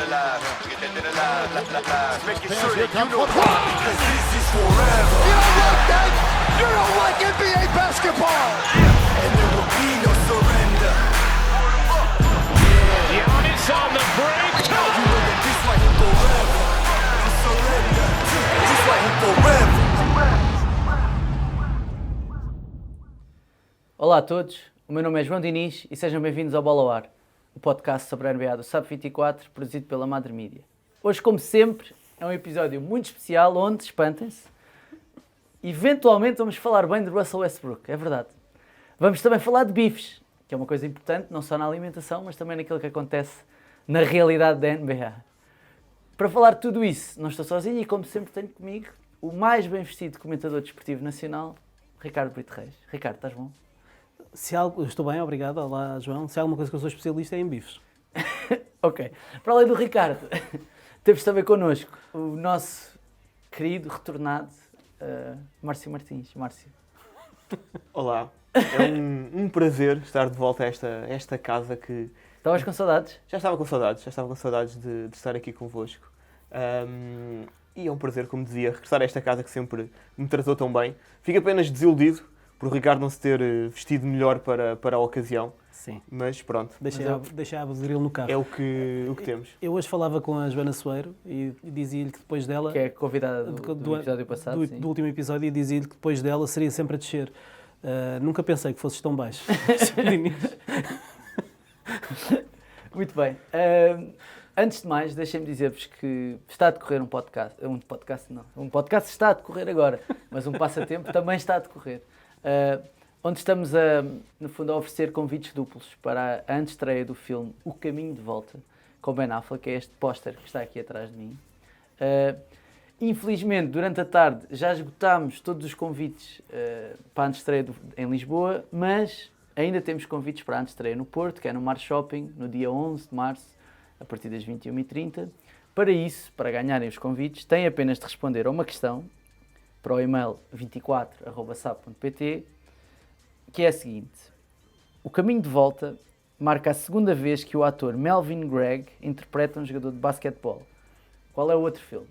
alive. Making sure that you know because this is forever. You know what, Dad? You don't like NBA basketball. And there will be no surrender. Giannis on the break. You know that this right here forever. No surrender. This right here forever. Olá a todos, o meu nome é João Diniz e sejam bem-vindos ao Bola ao Ar, o podcast sobre a NBA do SAP24, produzido pela Madre Mídia. Hoje, como sempre, é um episódio muito especial onde, espantem-se, eventualmente vamos falar bem de Russell Westbrook, é verdade. Vamos também falar de bifes, que é uma coisa importante, não só na alimentação, mas também naquilo que acontece na realidade da NBA. Para falar de tudo isso, não estou sozinho e, como sempre, tenho comigo o mais bem vestido comentador desportivo nacional, Ricardo Brito Reis. Ricardo, estás bom? Se algo, estou bem, obrigado. Olá, João. Se há alguma coisa que eu sou especialista é em bifes. Ok. Para além do Ricardo, temos também connosco o nosso querido, retornado, Márcio Martins. Márcio. Olá, é um prazer estar de volta a esta casa que... Estavas com saudades? Já estava com saudades de estar aqui convosco. E é um prazer, como dizia, regressar a esta casa que sempre me tratou tão bem. Fico apenas desiludido por o Ricardo não se ter vestido melhor para a ocasião. Sim. Mas pronto, Deixei a abodril no carro. é o que temos. Eu hoje falava com a Joana Soeiro e dizia-lhe que depois dela... Que é convidada do episódio passado, sim. Do último episódio, e dizia-lhe que depois dela seria sempre a descer. Nunca pensei que fosses tão baixo. Muito bem. Antes de mais, deixem-me dizer-vos que está a decorrer um podcast está a decorrer agora, mas um passatempo também está a decorrer. Onde estamos, no fundo, a oferecer convites duplos para a antestreia do filme O Caminho de Volta, com Ben Affleck, que é este póster que está aqui atrás de mim. Infelizmente, durante a tarde, já esgotámos todos os convites para a antestreia em Lisboa, mas ainda temos convites para a antestreia no Porto, que é no Mar Shopping, no dia 11 de março, a partir das 21h30. Para isso, para ganharem os convites, têm apenas de responder a uma questão para o e-mail 24@sap.pt, que é a seguinte: O Caminho de Volta marca a segunda vez que o ator Melvin Gregg interpreta um jogador de basquetebol. Qual é o outro filme?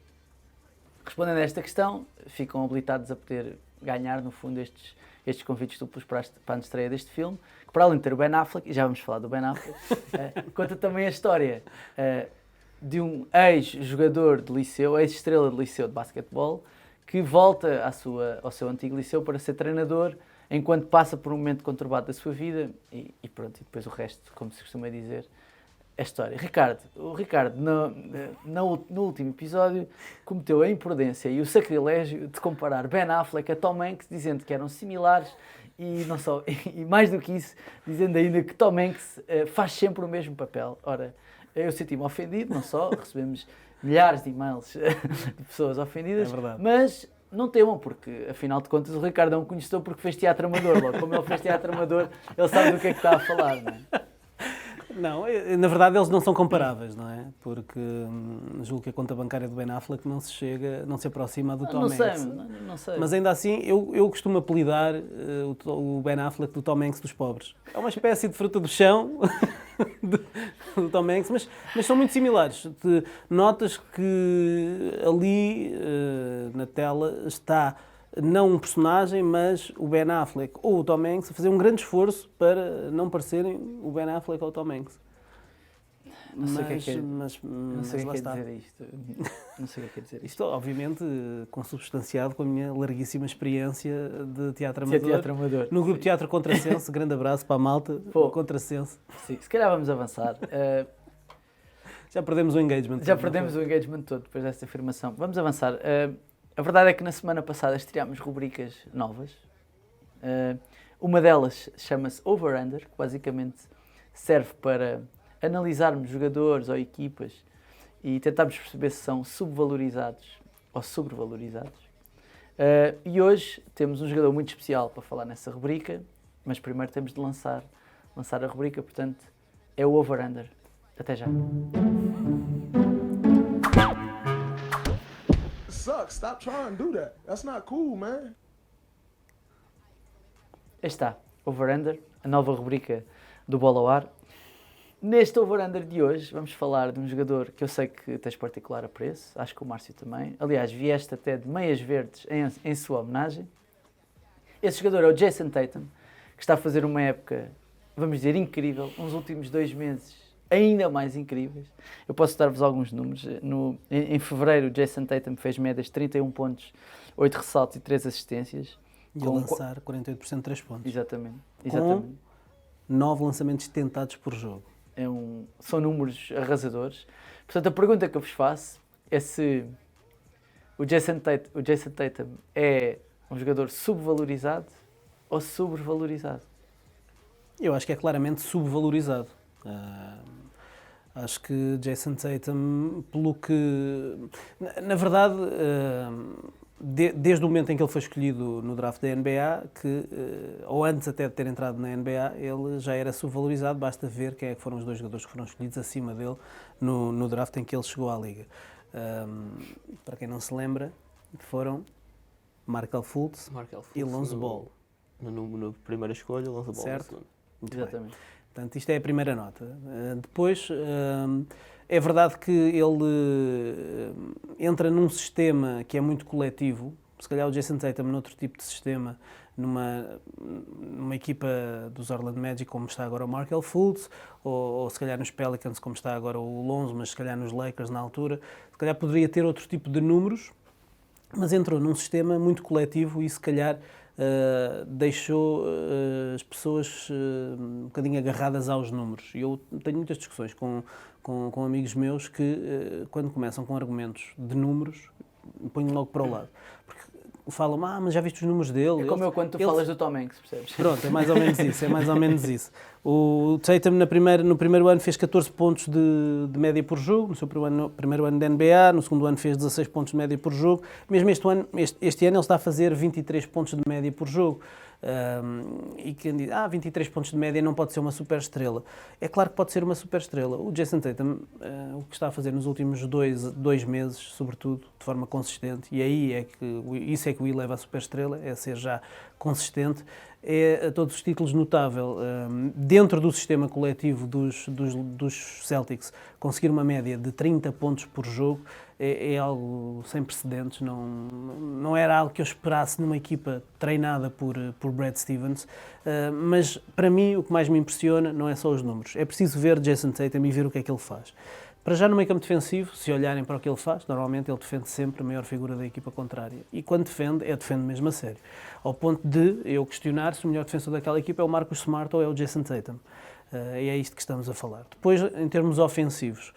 Respondendo a esta questão, ficam habilitados a poder ganhar, no fundo, estes convites duplos para a estreia deste filme, que, para além de ter o Ben Affleck, e já vamos falar do Ben Affleck, conta também a história de um ex-jogador de liceu, ex-estrela de liceu de basquetebol, que volta ao seu antigo liceu para ser treinador, enquanto passa por um momento conturbado da sua vida, e pronto, e depois o resto, como se costuma dizer, é história. O Ricardo, no último episódio, cometeu a imprudência e o sacrilégio de comparar Ben Affleck a Tom Hanks, dizendo que eram similares, e não só, e mais do que isso, dizendo ainda que Tom Hanks faz sempre o mesmo papel. Ora, eu senti-me ofendido, não só, recebemos milhares de e-mails de pessoas ofendidas, É verdade. mas não temam, porque afinal de contas o Ricardo é um conhecedor porque fez teatro amador. Logo, como ele fez teatro amador, ele sabe do que é que está a falar, não é? Não, na verdade eles não são comparáveis, não é? Porque julgo que a conta bancária do Ben Affleck não se aproxima do Tom Hanks. Não sei. Mas ainda assim, eu costumo apelidar o Ben Affleck do Tom Hanks dos pobres. É uma espécie de fruta do chão do Tom Hanks, mas são muito similares. Notas que ali na tela está não um personagem, mas o Ben Affleck ou o Tom Hanks a fazer um grande esforço para não parecerem o Ben Affleck ou o Tom Hanks. Não sei o que é que é lá está. dizer isto. Não sei o que é dizer isto. Isto, obviamente, consubstanciado com a minha larguíssima experiência de teatro Que é amador. teatro amador. No grupo Teatro Contrassenso, grande abraço para a malta. Pô. Contrassenso. Sim, se calhar vamos avançar. Já perdemos o engagement. Já perdemos o engagement todo depois desta afirmação. Vamos avançar. A verdade é que na semana passada estreámos rubricas novas. Uma delas chama-se Over-Under, que basicamente serve para analisarmos jogadores ou equipas e tentarmos perceber se são subvalorizados ou sobrevalorizados. E hoje temos um jogador muito especial para falar nessa rubrica, mas primeiro temos de lançar a rubrica, portanto é o Over-Under. Até já. Sucks. Stop trying to do that. That's not cool, man. Aí está, Over-Under, a nova rubrica do Bola ao Ar. Neste over-under de hoje, vamos falar de um jogador que eu sei que tens particular apreço, acho que o Márcio também. Aliás, vieste até de meias verdes em sua homenagem. Esse jogador é o Jason Tatum, que está a fazer uma época, vamos dizer, incrível, uns últimos 2 meses ainda mais incríveis. Eu posso dar-vos alguns números. Em fevereiro, o Jason Tatum fez médias de 31 pontos, 8 ressaltos e 3 assistências. E a lançar 48% de 3 pontos. Exatamente. Com 9 lançamentos tentados por jogo. São números arrasadores. Portanto, a pergunta que eu vos faço é se o Jason Tatum é um jogador subvalorizado ou sobrevalorizado. Eu acho que é claramente subvalorizado. Acho que Jason Tatum, pelo que... Na verdade, desde o momento em que ele foi escolhido no draft da NBA, ou antes até de ter entrado na NBA, ele já era subvalorizado. Basta ver quem é que foram os 2 jogadores que foram escolhidos acima dele no draft em que ele chegou à Liga. Para quem não se lembra, foram Markel Fultz e Lonzo Ball. Na primeira escolha, Lonzo Ball na segunda. Exatamente. Portanto, isto é a primeira nota. Depois, é verdade que ele entra num sistema que é muito coletivo. Se calhar o Jason Tatum noutro tipo de sistema, numa equipa dos Orlando Magic, como está agora o Markel Fultz, ou se calhar nos Pelicans, como está agora o Lonzo, mas se calhar nos Lakers na altura, se calhar poderia ter outro tipo de números, mas entrou num sistema muito coletivo e se calhar deixou as pessoas um bocadinho agarradas aos números. E eu tenho muitas discussões com amigos meus que, quando começam com argumentos de números, ponho logo para o lado. Porque falam, mas já viste os números dele? É como eu quando tu falas do Tom Hanks, percebes? Pronto, é mais ou menos isso, O Tatum no primeiro ano fez 14 pontos de média por jogo, no seu primeiro ano de NBA, no segundo ano fez 16 pontos de média por jogo. Mesmo este ano ele está a fazer 23 pontos de média por jogo. E quem diz, 23 pontos de média não pode ser uma super estrela. É claro que pode ser uma super estrela. O Jason Tatum, o que está a fazer nos últimos dois meses, sobretudo, de forma consistente, e aí isso é que o eleva a super estrela, é ser já consistente, é a todos os títulos notável. Dentro do sistema coletivo dos Celtics, conseguir uma média de 30 pontos por jogo é algo sem precedentes. Não era algo que eu esperasse numa equipa treinada por Brad Stevens, mas para mim o que mais me impressiona não é só os números, é preciso ver Jason Tatum e ver o que é que ele faz. Para já no meio campo defensivo, se olharem para o que ele faz, normalmente ele defende sempre a maior figura da equipa contrária. E quando defende mesmo a sério. Ao ponto de eu questionar se o melhor defensor daquela equipa é o Marcus Smart ou é o Jason Tatum. E é isto que estamos a falar. Depois, em termos ofensivos,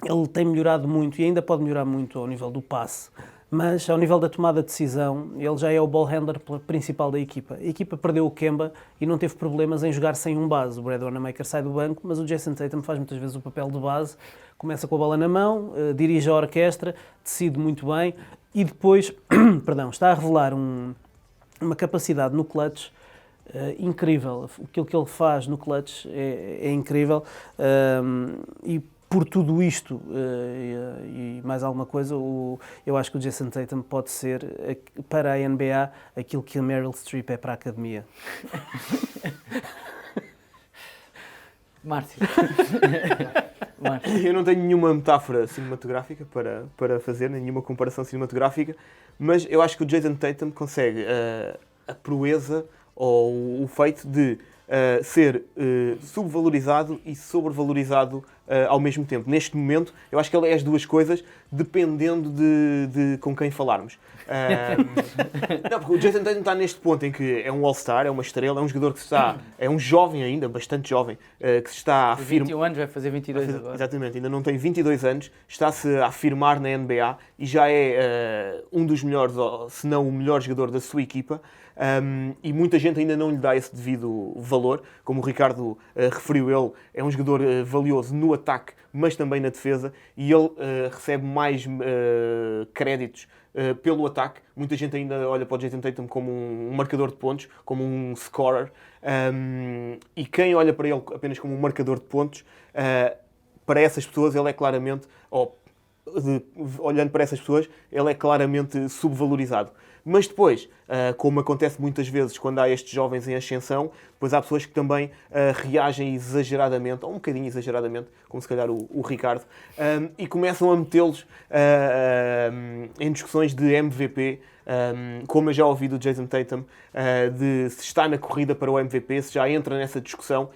ele tem melhorado muito e ainda pode melhorar muito ao nível do passe. Mas ao nível da tomada de decisão, ele já é o ball handler principal da equipa. A equipa perdeu o Kemba e não teve problemas em jogar sem um base. O Brad Wanamaker sai do banco, mas o Jason Tatum faz muitas vezes o papel de base, começa com a bola na mão, dirige a orquestra, decide muito bem e depois está a revelar uma capacidade no clutch incrível. Aquilo que ele faz no clutch é incrível e por tudo isto e mais alguma coisa, eu acho que o Jason Tatum pode ser, para a NBA, aquilo que a Meryl Streep é para a academia. Márcio. Eu não tenho nenhuma metáfora cinematográfica para fazer, nenhuma comparação cinematográfica, mas eu acho que o Jason Tatum consegue a proeza ou o feito de ser subvalorizado e sobrevalorizado ao mesmo tempo. Neste momento, eu acho que ele é as duas coisas, dependendo de com quem falarmos. Não, porque o Jason Tatum está neste ponto em que é um All-Star, é uma estrela, é um jogador que é um jovem ainda, bastante jovem, que se está a afirmar. 21 anos, vai fazer 22 agora. Exatamente, ainda não tem 22 anos, está-se a afirmar na NBA e já é um dos melhores, se não o melhor jogador da sua equipa. E muita gente ainda não lhe dá esse devido valor, como o Ricardo referiu, ele é um jogador valioso no ataque, mas também na defesa, e ele recebe mais créditos pelo ataque. Muita gente ainda olha para o Jason Tatum como um marcador de pontos, como um scorer, e quem olha para ele apenas como um marcador de pontos, para essas pessoas ele é claramente, olhando para essas pessoas, ele é claramente subvalorizado. Mas depois, como acontece muitas vezes quando há estes jovens em ascensão, depois há pessoas que também reagem exageradamente, ou um bocadinho exageradamente, como se calhar o Ricardo, e começam a metê-los em discussões de MVP, como eu já ouvi do Jason Tatum, de se está na corrida para o MVP, se já entra nessa discussão,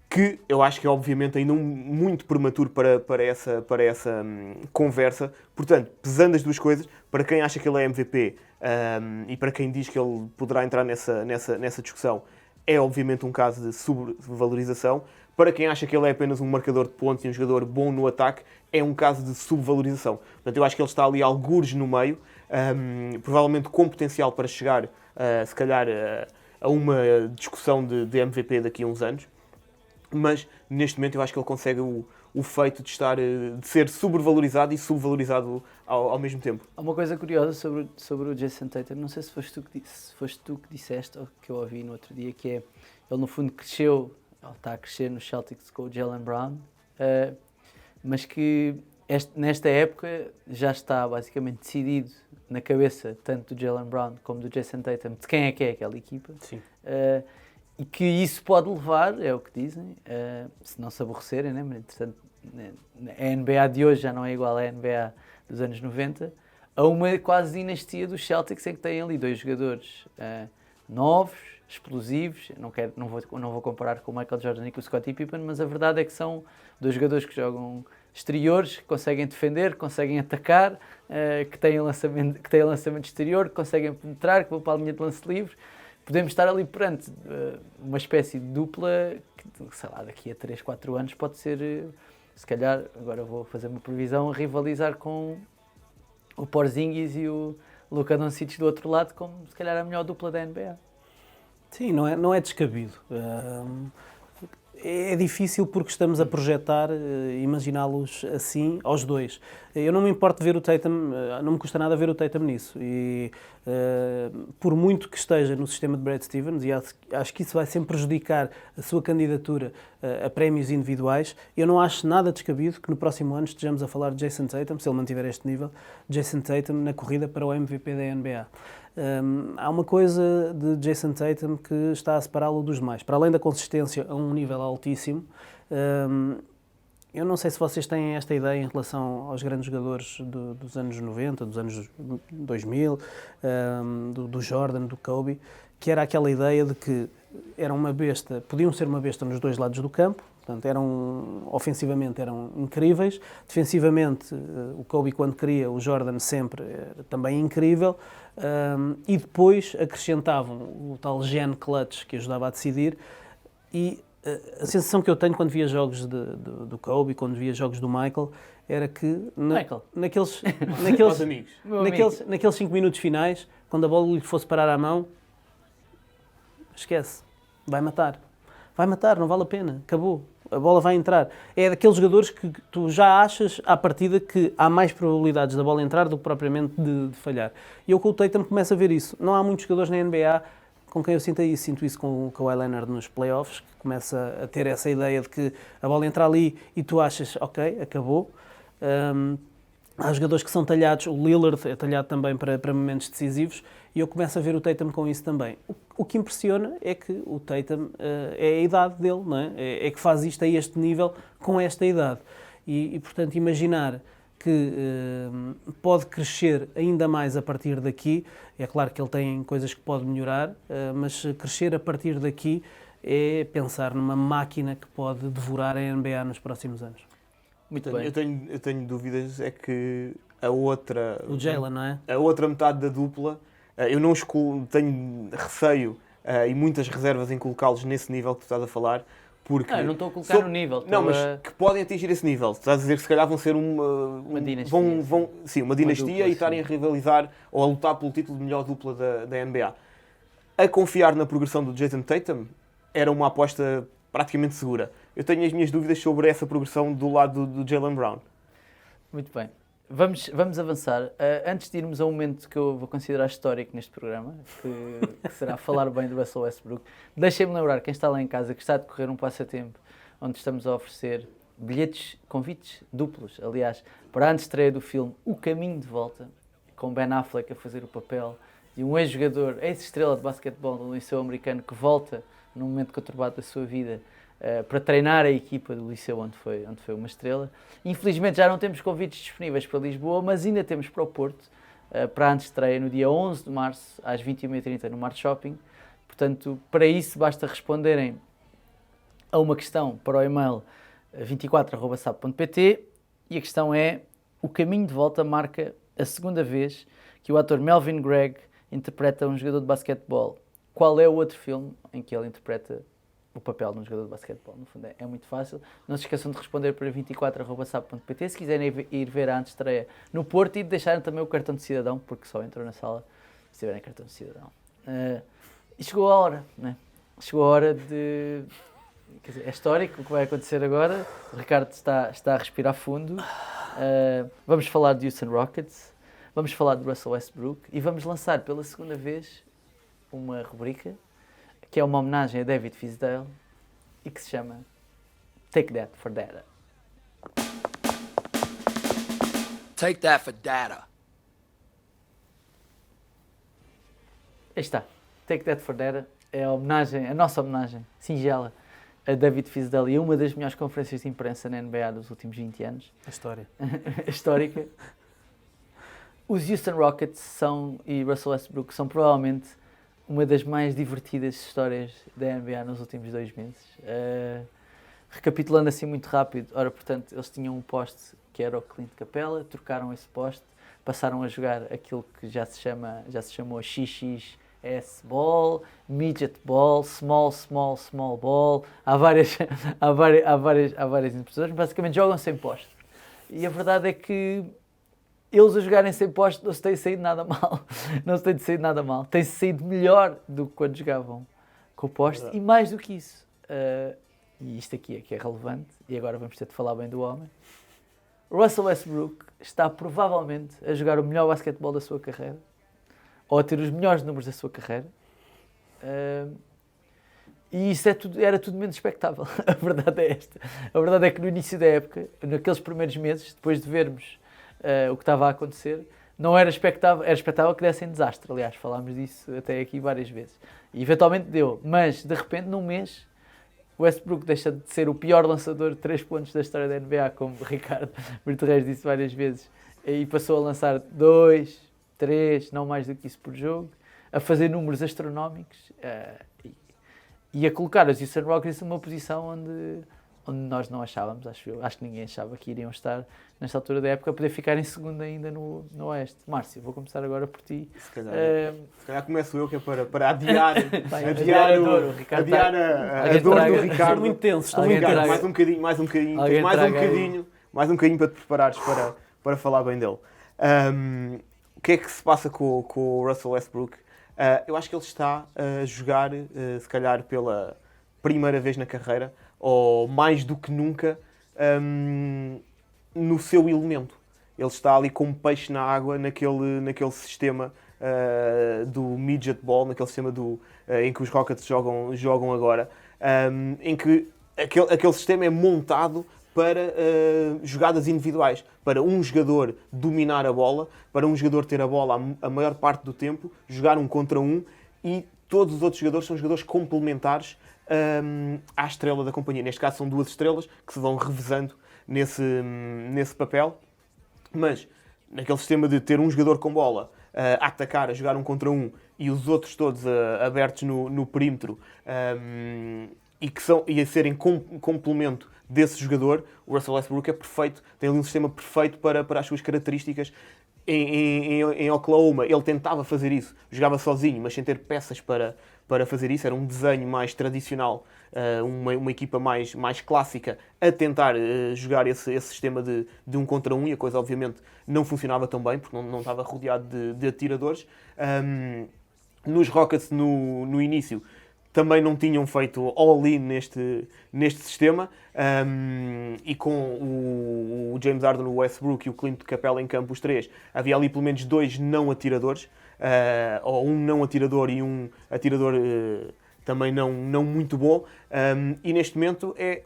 que eu acho que é obviamente ainda muito prematuro para essa conversa. Portanto, pesando as duas coisas, para quem acha que ele é MVP e para quem diz que ele poderá entrar nessa discussão, é obviamente um caso de subvalorização. Para quem acha que ele é apenas um marcador de pontos e um jogador bom no ataque, é um caso de subvalorização. Portanto, eu acho que ele está ali algures no meio, provavelmente com potencial para chegar, se calhar, a uma discussão de MVP daqui a uns anos. Mas neste momento eu acho que ele consegue o feito de ser sobrevalorizado e subvalorizado ao mesmo tempo. Há uma coisa curiosa sobre o Jason Tatum, não sei se foste tu que disseste ou que eu ouvi no outro dia, que é, ele no fundo cresceu, ele está a crescer nos Celtics com o Jaylen Brown, mas que nesta época já está basicamente decidido na cabeça tanto do Jaylen Brown como do Jason Tatum de quem é aquela equipa. Sim. E que isso pode levar, é o que dizem, se não se aborrecerem, né? Mas, entretanto, a NBA de hoje já não é igual à NBA dos anos 90, a uma quase dinastia dos Celtics em que têm ali dois jogadores novos, explosivos. Não vou comparar com o Michael Jordan e com o Scottie Pippen, mas a verdade é que são dois jogadores que jogam exteriores, que conseguem defender, que conseguem atacar, que têm lançamento exterior, que conseguem penetrar, que vão para a linha de lance livre. Podemos estar ali perante uma espécie de dupla que, sei lá, daqui a 3, 4 anos pode ser, se calhar, agora vou fazer uma previsão, a rivalizar com o Porzingis e o Luka Doncic do outro lado, como se calhar a melhor dupla da NBA. Sim, não é descabido. É difícil porque estamos a projetar, imaginá-los assim, aos dois. Eu não me importo de ver o Tatum, não me custa nada ver o Tatum nisso. E por muito que esteja no sistema de Brad Stevens, e acho que isso vai sempre prejudicar a sua candidatura a prémios individuais, eu não acho nada descabido que no próximo ano estejamos a falar de Jason Tatum, se ele mantiver este nível, Jason Tatum na corrida para o MVP da NBA. Há uma coisa de Jason Tatum que está a separá-lo dos demais. Para além da consistência a um nível altíssimo, eu não sei se vocês têm esta ideia em relação aos grandes jogadores dos anos 90, dos anos 2000, do Jordan, do Kobe, que era aquela ideia de que era uma besta, podiam ser uma besta nos dois lados do campo. Portanto, ofensivamente eram incríveis, defensivamente o Kobe quando queria, o Jordan sempre também incrível, e depois acrescentavam o tal gene clutch que ajudava a decidir. E a sensação que eu tenho quando via jogos do Kobe, quando via jogos do Michael, era que naqueles 5 minutos finais, quando a bola lhe fosse parar à mão, esquece, vai matar, não vale a pena, acabou. A bola vai entrar. É daqueles jogadores que tu já achas à partida que há mais probabilidades da bola entrar do que propriamente de falhar. E eu com o Tatum começo a ver isso. Não há muitos jogadores na NBA com quem eu sinto isso com o Kawhi Leonard nos playoffs, que começa a ter essa ideia de que a bola entra ali e tu achas, ok, acabou. Há jogadores que são talhados, o Lillard é talhado também para momentos decisivos, e eu começo a ver o Tatum com isso também. O que impressiona é que o Tatum é a idade dele, não é? É que faz isto a este nível com esta idade. E portanto, imaginar que pode crescer ainda mais a partir daqui, é claro que ele tem coisas que pode melhorar, mas crescer a partir daqui é pensar numa máquina que pode devorar a NBA nos próximos anos. Muito bem. Eu tenho dúvidas, é que a outra... O Jaylen, não é? A outra metade da dupla, eu não tenho receio e muitas reservas em colocá-los nesse nível que tu estás a falar, porque... Não, eu não estou a colocar no nível. Não, mas que podem atingir esse nível. Estás a dizer que se calhar vão ser uma dinastia. Uma dinastia dupla, e estarem a rivalizar ou a lutar pelo título de melhor dupla da NBA. A confiar na progressão do Jason Tatum era uma aposta praticamente segura. Eu tenho as minhas dúvidas sobre essa progressão do lado do Jaylen Brown. Muito bem. Vamos avançar. Antes de irmos a um momento que eu vou considerar histórico neste programa, que será falar bem do Russell Westbrook, deixem-me lembrar, quem está lá em casa, que está a decorrer um passatempo onde estamos a oferecer convites duplos, aliás, para a antestreia do filme O Caminho de Volta, com Ben Affleck a fazer o papel de um ex-jogador, ex-estrela de basquetebol do Liceu americano que volta num momento conturbado da sua vida para treinar a equipa do Liceu onde foi uma estrela. Infelizmente já não temos convites disponíveis para Lisboa, mas ainda temos para o Porto, para a antestreia no dia 11 de março, às 21h30 no Mar Shopping. Portanto, para isso basta responderem a uma questão para o e-mail 24@sap.pt e a questão é: O Caminho de Volta marca a segunda vez que o ator Melvin Gregg interpreta um jogador de basquetebol. Qual é o outro filme em que ele interpreta o papel de um jogador de basquetebol? No fundo é muito fácil. Não se esqueçam de responder para 24@sap.pt se quiserem ir ver a antestreia no Porto e de deixarem também o cartão de cidadão, porque só entram na sala se tiverem cartão de cidadão. E chegou a hora, né? Chegou a hora de... Quer dizer, é histórico o que vai acontecer agora. O Ricardo está a respirar fundo. Vamos falar de Houston Rockets, vamos falar de Russell Westbrook e vamos lançar pela segunda vez uma rubrica que é uma homenagem a David Fizdale e que se chama Take That for Data. Take that for data. Aí está. Take That for Data é a nossa homenagem singela a David Fizdale e a uma das melhores conferências de imprensa na NBA dos últimos 20 anos. A história. Histórica. Os Houston Rockets e Russell Westbrook são provavelmente uma das mais divertidas histórias da NBA nos últimos 2 meses. Recapitulando assim muito rápido, portanto, eles tinham um poste que era o Clint Capela, trocaram esse poste, passaram a jogar aquilo que já se chamou XXS ball, midget ball, small ball. Há várias interpretações, basicamente jogam sem poste. E a verdade é que eles a jogarem sem poste não se tem saído nada mal. Não se tem saído nada mal. Tem-se saído melhor do que quando jogavam com o poste. E mais do que isso, e isto aqui é que é relevante, e agora vamos ter de falar bem do homem, Russell Westbrook está provavelmente a jogar o melhor basquetebol da sua carreira, ou a ter os melhores números da sua carreira. E isso era tudo menos expectável. A verdade é esta. A verdade é que no início da época, naqueles primeiros meses, depois de vermos o que estava a acontecer, não era expectável, era expectável que dessem desastre. Aliás, falámos disso até aqui várias vezes. E eventualmente deu, mas de repente num mês Westbrook deixa de ser o pior lançador de 3 pontos da história da NBA, como o Ricardo Brito Reis disse várias vezes, e passou a lançar 2, 3, não mais do que isso por jogo, a fazer números astronómicos e a colocar os Houston Rockets numa posição onde nós não achávamos, acho que ninguém achava que iriam estar nesta altura da época, a poder ficar em segundo ainda no Oeste. Márcio, vou começar agora por ti. Se calhar começo eu, que é para adiar a dor do Ricardo. Estou muito tenso, estou muito tenso. Mais um bocadinho para te preparares para falar bem dele. O que é que se passa com o Russell Westbrook? Eu acho que ele está a jogar, se calhar pela primeira vez na carreira, ou mais do que nunca, no seu elemento. Ele está ali como peixe na água, naquele sistema do midget ball, naquele sistema em que os Rockets jogam agora, em que aquele sistema é montado para jogadas individuais, para um jogador dominar a bola, para um jogador ter a bola a maior parte do tempo, jogar 1 contra 1, e todos os outros jogadores são jogadores complementares à estrela da companhia. Neste caso são 2 estrelas que se vão revezando nesse papel, mas naquele sistema de ter um jogador com bola a atacar, a jogar 1 contra 1, e os outros todos abertos no perímetro, e a serem complemento desse jogador, o Russell Westbrook é perfeito, tem ali um sistema perfeito para as suas características. Em Oklahoma ele tentava fazer isso, jogava sozinho, mas sem ter peças para fazer isso. Era um desenho mais tradicional, uma equipa mais clássica a tentar jogar esse sistema de 1 contra 1, e a coisa obviamente não funcionava tão bem porque não estava rodeado de atiradores. Nos Rockets no início também não tinham feito all-in neste sistema, e com o James Harden, o Westbrook e o Clint Capela em campo, os 3, havia ali pelo menos 2 não atiradores, ou um não atirador e um atirador também não muito bom. E neste momento é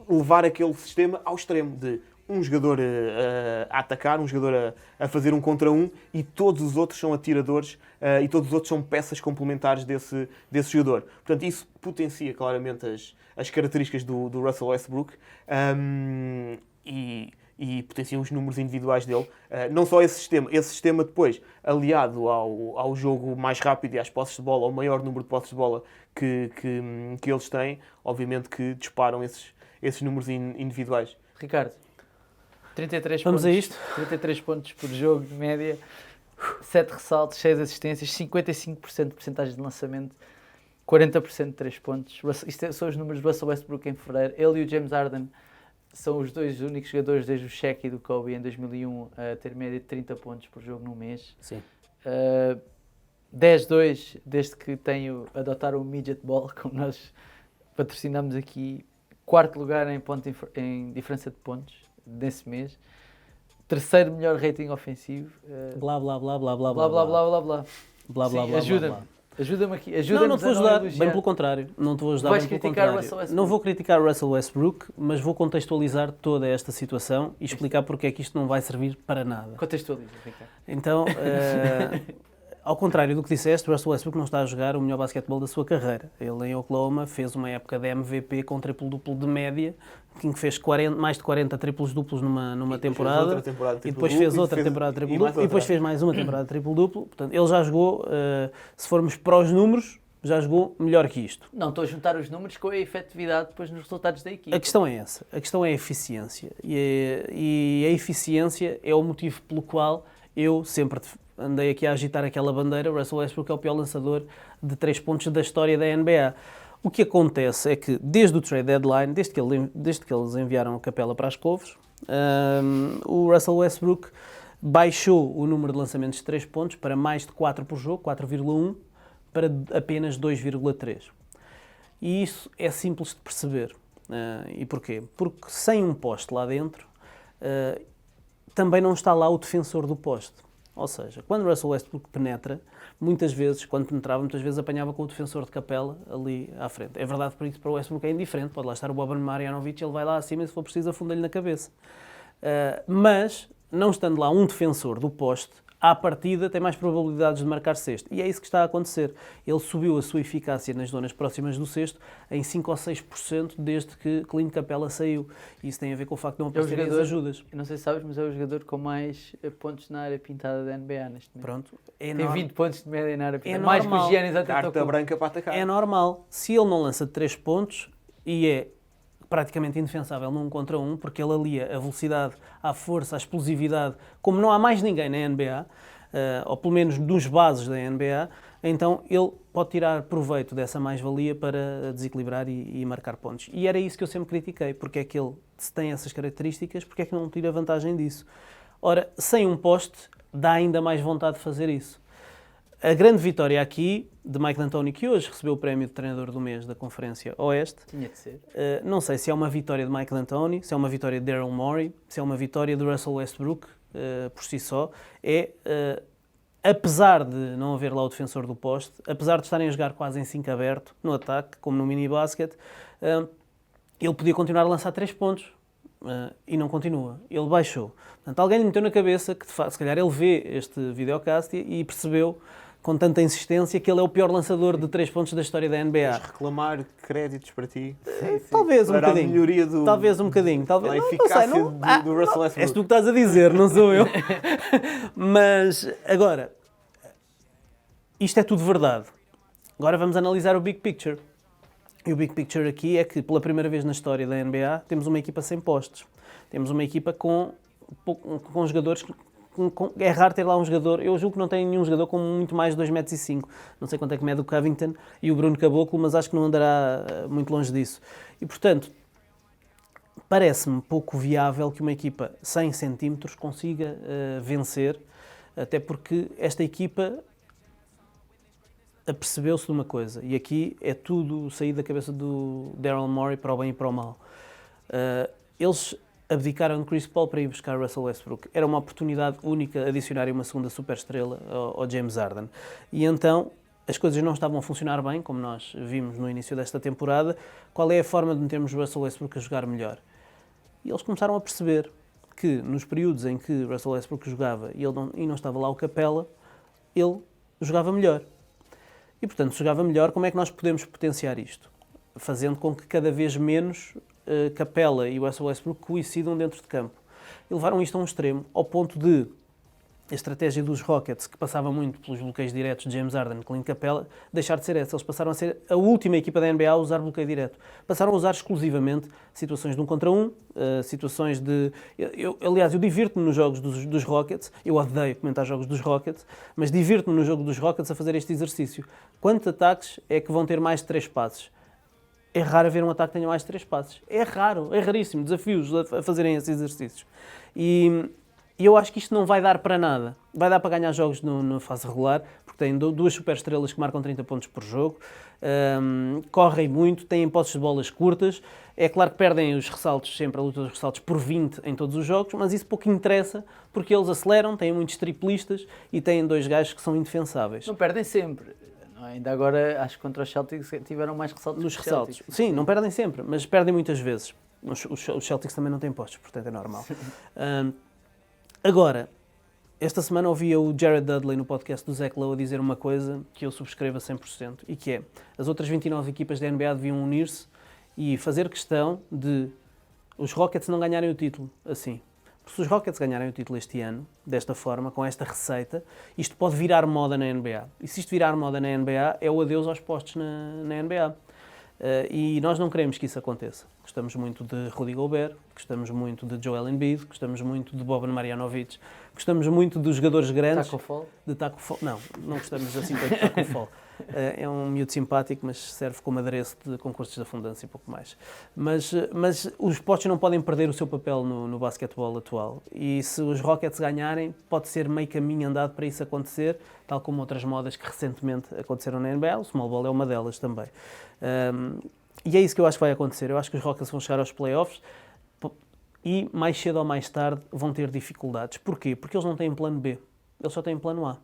levar aquele sistema ao extremo de um jogador a atacar, um jogador a fazer um contra um, e todos os outros são atiradores e todos os outros são peças complementares desse jogador. Portanto, isso potencia claramente as características do Russell Westbrook e potencia os números individuais dele. Não só esse sistema depois, aliado ao jogo mais rápido e às posses de bola, ao maior número de posses de bola que eles têm, obviamente que disparam esses números individuais. Ricardo, 33 Vamos pontos, a isto? 33 pontos por jogo de média, 7 ressaltos, 6 assistências, 55% de porcentagem de lançamento, 40% de 3 pontos. Isto são os números do Russell Westbrook em fevereiro. Ele e o James Harden são os dois únicos jogadores desde o Shaq e do Kobe em 2001 a ter média de 30 pontos por jogo no mês. Sim. 10-2 desde que adotaram o Midget Ball, como nós patrocinamos aqui. Quarto lugar em diferença de pontos nesse mês. Terceiro melhor rating ofensivo. Blá, blá, blá, blá, blá, Blá blá blá blá blá. Blá, blá, Sim, blá, ajuda-me. blá, blá. Ajuda-me aqui. Não, Ajuda-me não te vou ajudar, bem elogiar. pelo contrário. Não te vou ajudar, Vais bem pelo criticar o contrário. Russell Westbrook? Não vou criticar o Russell Westbrook, mas vou contextualizar toda esta situação e explicar porque é que isto não vai servir para nada. Contextualiza, Ricardo. Então, ao contrário do que disseste, o Russell Westbrook não está a jogar o melhor basquetebol da sua carreira. Ele em Oklahoma fez uma época de MVP com triplo-duplo de média, em que fez mais de 40 triplos-duplos numa temporada, e depois fez outra temporada de triplo-duplo, e depois fez mais uma temporada de triplo-duplo. Portanto, ele já jogou, se formos para os números, já jogou melhor que isto. Não, estou a juntar os números com a efetividade depois nos resultados da equipe. A questão é essa. A questão é a eficiência. E a eficiência é o motivo pelo qual eu sempre andei aqui a agitar aquela bandeira. O Russell Westbrook é o pior lançador de 3 pontos da história da NBA. O que acontece é que, desde o trade deadline, desde que eles enviaram a Capela para as couves, o Russell Westbrook baixou o número de lançamentos de 3 pontos para mais de 4 por jogo, 4,1, para apenas 2,3. E isso é simples de perceber. E porquê? Porque sem um poste lá dentro, também não está lá o defensor do poste. Ou seja, quando o Russell Westbrook penetra, quando penetrava, muitas vezes apanhava com o defensor de Capela ali à frente. É verdade, por isso para o Westbrook é indiferente, pode lá estar o Boban Marjanovic, ele vai lá acima e se for preciso afunda-lhe na cabeça. Mas, não estando lá um defensor do poste, à partida tem mais probabilidades de marcar cesto. E é isso que está a acontecer. Ele subiu a sua eficácia nas zonas próximas do cesto em 5 ou 6% desde que Clint Capela saiu. E isso tem a ver com o facto de não aparecerem as ajudas. Eu não sei se sabes, mas é o jogador com mais pontos na área pintada da NBA neste momento. Pronto. Tem 20 pontos de média na área pintada. É mais que normal. o Giannis até Carta tocou. branca para atacar. É normal. Se ele não lança de 3 pontos e é praticamente indefensável num contra um, porque ele alia a velocidade, a força, a explosividade, como não há mais ninguém na NBA, ou pelo menos dos bases da NBA, então ele pode tirar proveito dessa mais-valia para desequilibrar e marcar pontos. E era isso que eu sempre critiquei, porque é que ele, se tem essas características, porque é que não tira vantagem disso? Ora, sem um poste, dá ainda mais vontade de fazer isso. A grande vitória aqui de Mike D'Antoni, que hoje recebeu o prémio de treinador do mês da Conferência Oeste. Tinha de ser. Não sei se é uma vitória de Mike D'Antoni, se é uma vitória de Daryl Morey, se é uma vitória de Russell Westbrook, por si só. Apesar de não haver lá o defensor do poste, apesar de estarem a jogar quase em 5 aberto, no ataque, como no mini-basket, ele podia continuar a lançar 3 pontos. E não continua. Ele baixou. Portanto, alguém lhe meteu na cabeça que, de facto, se calhar ele vê este videocast e percebeu com tanta insistência que ele é o pior lançador de 3 pontos da história da NBA. Mas reclamar créditos para ti. Talvez um Para a bocadinho. melhoria do... Talvez um bocadinho. Talvez. A Não eficácia sei, não- do Russell Westbrook. És tu que estás a dizer, não sou eu. Mas, agora, isto é tudo verdade. Agora vamos analisar o big picture. E o big picture aqui é que, pela primeira vez na história da NBA, temos uma equipa sem postes. Temos uma equipa com jogadores... É raro ter lá um jogador, eu julgo que não tem nenhum jogador com muito mais de 2,5 metros. Não sei quanto é que mede o Covington e o Bruno Caboclo, mas acho que não andará muito longe disso. E, portanto, parece-me pouco viável que uma equipa 100 centímetros consiga vencer, até porque esta equipa apercebeu-se de uma coisa, e aqui é tudo sair da cabeça do Daryl Morey para o bem e para o mal. Eles abdicaram de Chris Paul para ir buscar Russell Westbrook. Era uma oportunidade única adicionarem uma segunda superestrela ao James Harden. E então as coisas não estavam a funcionar bem, como nós vimos no início desta temporada, qual é a forma de metermos Russell Westbrook a jogar melhor? E eles começaram a perceber que nos períodos em que Russell Westbrook jogava e não estava lá o Capela, ele jogava melhor. E, portanto, se jogava melhor, como é que nós podemos potenciar isto? Fazendo com que cada vez menos Capela e Russell Westbrook coincidam dentro de campo. E levaram isto a um extremo, ao ponto de a estratégia dos Rockets, que passava muito pelos bloqueios diretos de James Harden e Clint Capela, deixar de ser essa. Eles passaram a ser a última equipa da NBA a usar bloqueio direto. Passaram a usar exclusivamente situações de 1 contra 1, situações de... Aliás, eu divirto-me nos jogos dos Rockets, eu odeio comentar jogos dos Rockets, mas divirto-me no jogo dos Rockets a fazer este exercício. Quantos ataques é que vão ter mais de 3 passes? É raro haver um ataque que tenha mais de 3 passes. É raro, é raríssimo. Desafios a fazerem esses exercícios. E eu acho que isto não vai dar para nada. Vai dar para ganhar jogos na fase regular, porque tem 2 superestrelas que marcam 30 pontos por jogo, correm muito, têm posses de bolas curtas. É claro que perdem os ressaltos sempre, a luta dos ressaltos, por 20 em todos os jogos, mas isso pouco interessa, porque eles aceleram, têm muitos triplistas e têm 2 gajos que são indefensáveis. Não perdem sempre. Não é? Ainda agora, acho que contra os Celtics tiveram mais ressaltos. Nos ressaltos. Sim, não perdem sempre, mas perdem muitas vezes. Os Celtics também não têm postos, portanto é normal. Agora, esta semana ouvia o Jared Dudley no podcast do Zach Lowe a dizer uma coisa que eu subscrevo a 100%, e que é, as outras 29 equipas da NBA deviam unir-se e fazer questão de os Rockets não ganharem o título assim. Porque se os Rockets ganharem o título este ano, desta forma, com esta receita, isto pode virar moda na NBA. E se isto virar moda na NBA, é o adeus aos postos na NBA. E nós não queremos que isso aconteça. Gostamos muito de Rudy Gobert, gostamos muito de Joel Embiid, gostamos muito de Boban Marjanovic, gostamos muito dos jogadores grandes. Taco Fall? De Taco Fall. Não gostamos assim tanto de Taco Fall. É um miúdo simpático, mas serve como adereço de concursos de afundância e pouco mais. Mas os postos não podem perder o seu papel no basquetebol atual. E se os Rockets ganharem, pode ser meio caminho andado para isso acontecer, tal como outras modas que recentemente aconteceram na NBA. O small ball é uma delas também. E é isso que eu acho que vai acontecer. Eu acho que os Rockets vão chegar aos playoffs e mais cedo ou mais tarde vão ter dificuldades. Porquê? Porque eles não têm plano B. Eles só têm plano A.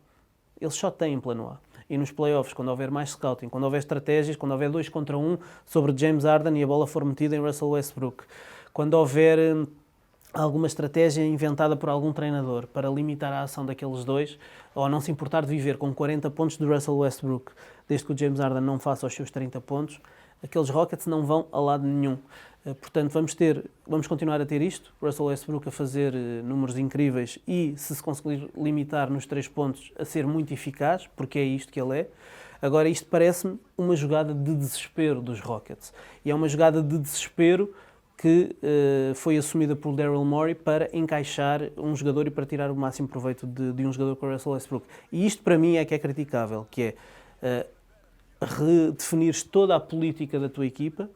Eles só têm plano A. E nos playoffs, quando houver mais scouting, quando houver estratégias, quando houver 2 contra 1 sobre James Harden e a bola for metida em Russell Westbrook, quando houver alguma estratégia inventada por algum treinador para limitar a ação daqueles dois, ou não se importar de viver com 40 pontos de Russell Westbrook, desde que o James Harden não faça os seus 30 pontos, aqueles Rockets não vão a lado nenhum. Portanto, vamos continuar a ter isto, Russell Westbrook a fazer números incríveis e, se conseguir limitar nos 3 pontos, a ser muito eficaz, porque é isto que ele é. Agora, isto parece-me uma jogada de desespero dos Rockets. E é uma jogada de desespero que foi assumida por Daryl Morey para encaixar um jogador e para tirar o máximo proveito de um jogador com o Russell Westbrook. E isto, para mim, é que é criticável, que é redefinires toda a política da tua equipa